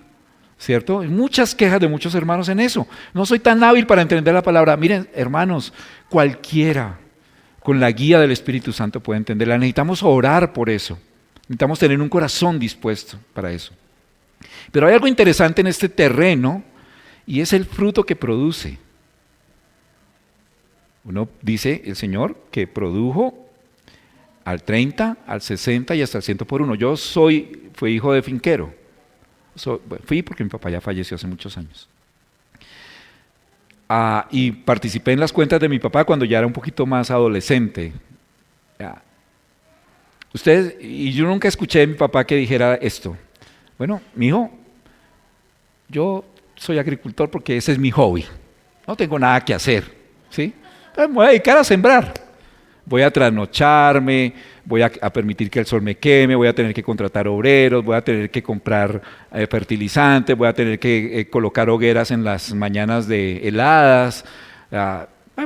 S1: ¿cierto? Hay muchas quejas de muchos hermanos en eso. No soy tan hábil para entender la palabra. Miren, hermanos, cualquiera con la guía del Espíritu Santo puede entenderla. Necesitamos orar por eso. Necesitamos tener un corazón dispuesto para eso. Pero hay algo interesante en este terreno y es el fruto que produce. Uno dice, el Señor, que produjo al 30, al 60 y hasta el 100 por uno. Yo fui hijo de finquero. Fui porque mi papá ya falleció hace muchos años. Y participé en las cuentas de mi papá cuando ya era un poquito más adolescente. Y yo nunca escuché de mi papá que dijera esto. Bueno, mijo, yo soy agricultor porque ese es mi hobby. No tengo nada que hacer, ¿sí? Entonces me voy a dedicar a sembrar. Voy a trasnocharme, voy a permitir que el sol me queme, voy a tener que contratar obreros, voy a tener que comprar fertilizantes, voy a tener que colocar hogueras en las mañanas heladas,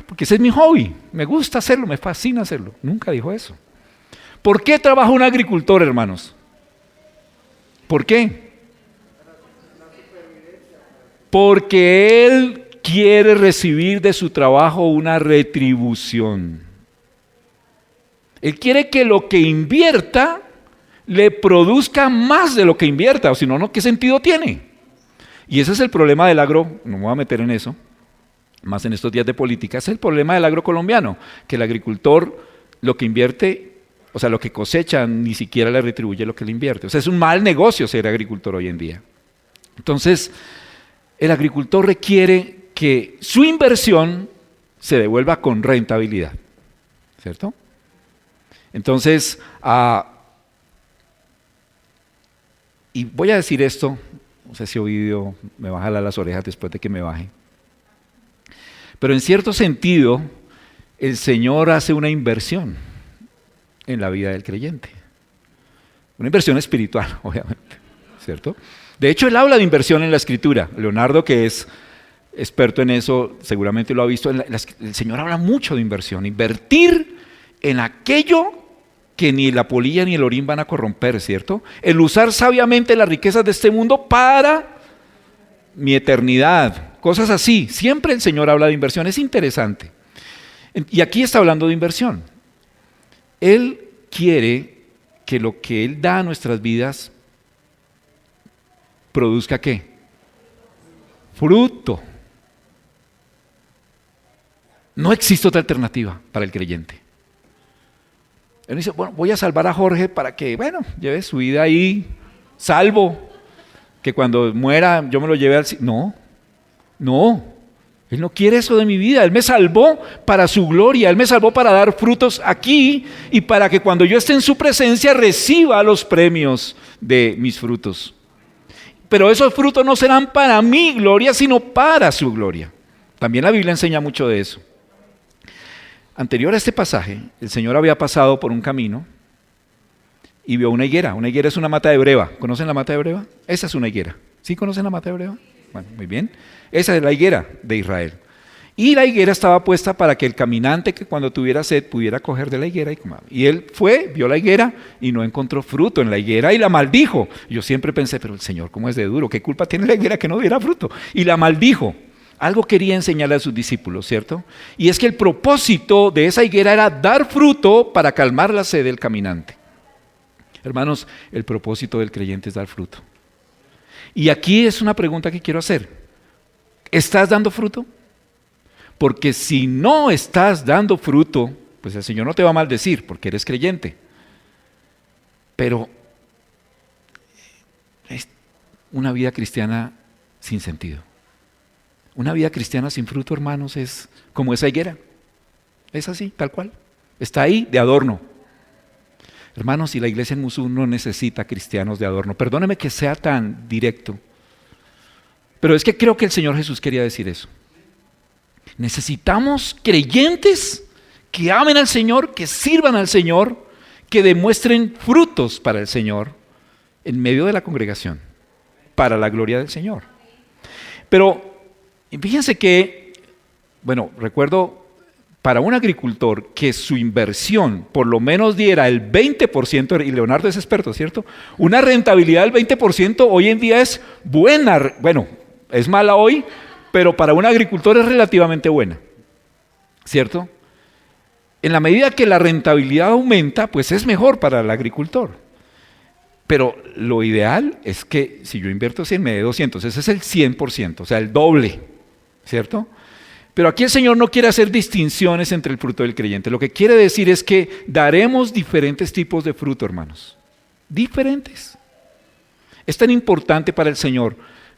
S1: porque ese es mi hobby, me gusta hacerlo, me fascina hacerlo. Nunca dijo eso. ¿Por qué trabaja un agricultor, hermanos? ¿Por qué? Porque él quiere recibir de su trabajo una retribución. Él quiere que lo que invierta le produzca más de lo que invierta, o si no, ¿qué sentido tiene? Y ese es el problema del agro, no me voy a meter en eso, más en estos días de política, es el problema del agro colombiano, que el agricultor lo que invierte, o sea, lo que cosecha ni siquiera le retribuye lo que le invierte. O sea, es un mal negocio ser agricultor hoy en día. Entonces, el agricultor requiere que su inversión se devuelva con rentabilidad, ¿cierto? Entonces, y voy a decir esto, no sé si Ovidio me va a jalar las orejas después de que me baje, pero en cierto sentido, el Señor hace una inversión en la vida del creyente. Una inversión espiritual, obviamente, ¿cierto? De hecho, Él habla de inversión en la Escritura. Leonardo, que es experto en eso, seguramente lo ha visto. El Señor habla mucho de inversión. Invertir en aquello que ni la polilla ni el orín van a corromper, ¿cierto? El usar sabiamente las riquezas de este mundo para mi eternidad, cosas así. Siempre el Señor habla de inversión. Es interesante. Y aquí está hablando de inversión. Él quiere que lo que Él da a nuestras vidas produzca ¿qué? Fruto. No existe otra alternativa para el creyente. Él dice, bueno, voy a salvar a Jorge para que, bueno, lleve su vida ahí, salvo, que cuando muera yo me lo lleve al cielo. No, Él no quiere eso de mi vida. Él me salvó para su gloria, Él me salvó para dar frutos aquí y para que cuando yo esté en su presencia reciba los premios de mis frutos. Pero esos frutos no serán para mi gloria, sino para su gloria. También la Biblia enseña mucho de eso. Anterior a este pasaje, el Señor había pasado por un camino y vio una higuera. Una higuera es una mata de breva. ¿Conocen la mata de breva? Esa es una higuera. ¿Sí conocen la mata de breva? Bueno, muy bien. Esa es la higuera de Israel. Y la higuera estaba puesta para que el caminante que cuando tuviera sed pudiera coger de la higuera y comer. Y él fue, vio la higuera y no encontró fruto en la higuera y la maldijo. Yo siempre pensé, pero el Señor, ¿cómo es de duro? ¿Qué culpa tiene la higuera que no diera fruto? Y la maldijo. Algo quería enseñarle a sus discípulos, ¿cierto? Y es que el propósito de esa higuera era dar fruto para calmar la sed del caminante. Hermanos, el propósito del creyente es dar fruto. Y aquí es una pregunta que quiero hacer. ¿Estás dando fruto? Porque si no estás dando fruto, pues el Señor no te va a maldecir porque eres creyente. Pero es una vida cristiana sin sentido. Una vida cristiana sin fruto, hermanos, es como esa higuera. Es así, tal cual. Está ahí de adorno. Hermanos, y la iglesia en Musú no necesita cristianos de adorno. Perdóneme que sea tan directo. Pero es que creo que el Señor Jesús quería decir eso. Necesitamos creyentes que amen al Señor, que sirvan al Señor, que demuestren frutos para el Señor en medio de la congregación, para la gloria del Señor. Pero fíjense que, bueno, recuerdo para un agricultor que su inversión por lo menos diera el 20%, y Leonardo es experto, ¿cierto? Una rentabilidad del 20% hoy en día es buena, bueno, es mala hoy, pero para un agricultor es relativamente buena, ¿cierto? En la medida que la rentabilidad aumenta, pues es mejor para el agricultor. Pero lo ideal es que si yo invierto 100, me dé 200, ese es el 100%, o sea, el doble, ¿cierto? Pero aquí el Señor no quiere hacer distinciones entre el fruto del creyente. Lo que quiere decir es que daremos diferentes tipos de fruto, hermanos. Diferentes. Es tan importante para el Señor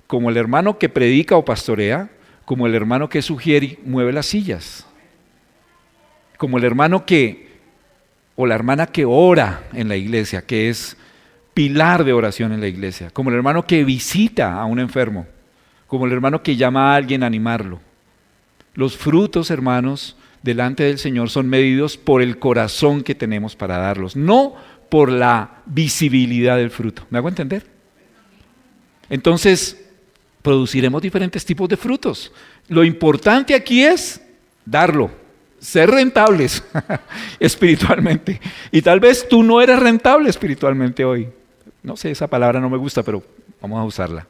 S1: como el hermano que predica o pastorea, como el hermano que sugiere y mueve las sillas, como el hermano que, o la hermana que ora en la iglesia, que es pilar de oración en la iglesia, como el hermano que visita a un enfermo, como el hermano que llama a alguien a animarlo. Los frutos, hermanos, delante del Señor son medidos por el corazón que tenemos para darlos, no por la visibilidad del fruto. ¿Me hago entender? Entonces, produciremos diferentes tipos de frutos. Lo importante aquí es darlo, ser rentables espiritualmente. Y tal vez tú no eres rentable espiritualmente hoy. No sé, esa palabra no me gusta, pero vamos a usarla.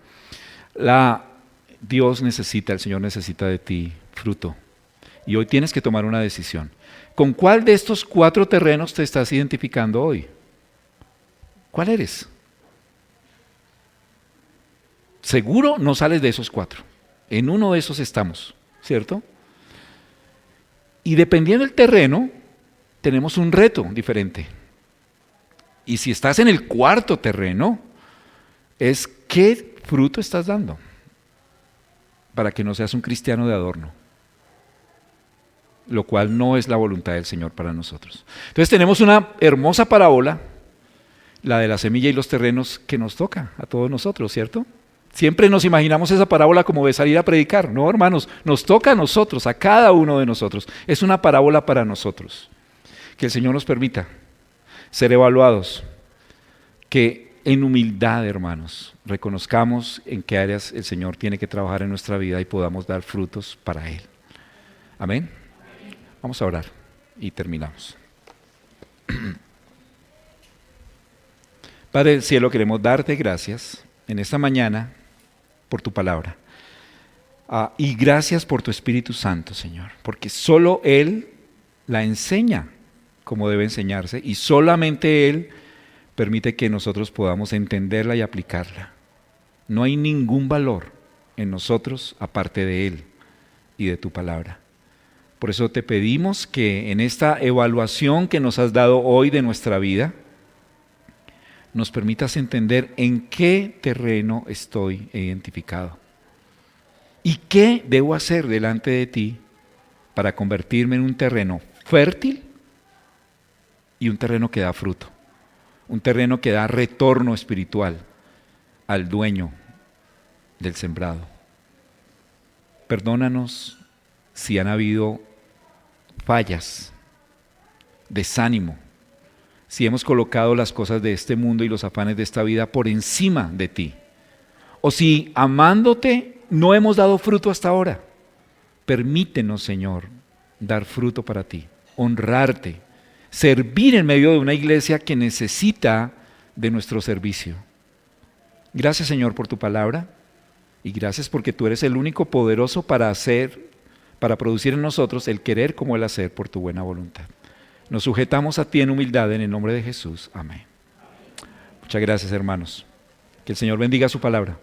S1: Dios necesita, el Señor necesita de ti fruto. Y hoy tienes que tomar una decisión. ¿Con cuál de estos 4 terrenos te estás identificando hoy? ¿Cuál eres? Seguro no sales de esos 4. En uno de esos estamos, ¿cierto? Y dependiendo del terreno, tenemos un reto diferente. Y si estás en el 4º terreno, es ¿qué fruto estás dando? Para que no seas un cristiano de adorno, lo cual no es la voluntad del Señor para nosotros. Entonces tenemos una hermosa parábola, la de la semilla y los terrenos, que nos toca a todos nosotros, ¿cierto? Siempre nos imaginamos esa parábola como de salir a predicar. No, hermanos, nos toca a nosotros, a cada uno de nosotros. Es una parábola para nosotros. Que el Señor nos permita ser evaluados, que en humildad, hermanos, reconozcamos en qué áreas el Señor tiene que trabajar en nuestra vida y podamos dar frutos para Él. Amén. Vamos a orar y terminamos. Padre del cielo, queremos darte gracias en esta mañana por tu palabra. Y gracias por tu Espíritu Santo, Señor, porque solo Él la enseña como debe enseñarse y solamente Él permite que nosotros podamos entenderla y aplicarla. No hay ningún valor en nosotros aparte de Él y de tu palabra. Por eso te pedimos que en esta evaluación que nos has dado hoy de nuestra vida, nos permitas entender en qué terreno estoy identificado y qué debo hacer delante de ti para convertirme en un terreno fértil y un terreno que da fruto, un terreno que da retorno espiritual al dueño del sembrado. Perdónanos si han habido fallas, desánimo, si hemos colocado las cosas de este mundo y los afanes de esta vida por encima de ti, o si amándote no hemos dado fruto hasta ahora. Permítenos, Señor, dar fruto para ti, honrarte, servir en medio de una iglesia que necesita de nuestro servicio. Gracias, Señor, por tu palabra y gracias porque tú eres el único poderoso para producir en nosotros el querer como el hacer por tu buena voluntad. Nos sujetamos a ti en humildad en el nombre de Jesús. Amén. Muchas gracias, hermanos. Que el Señor bendiga su palabra.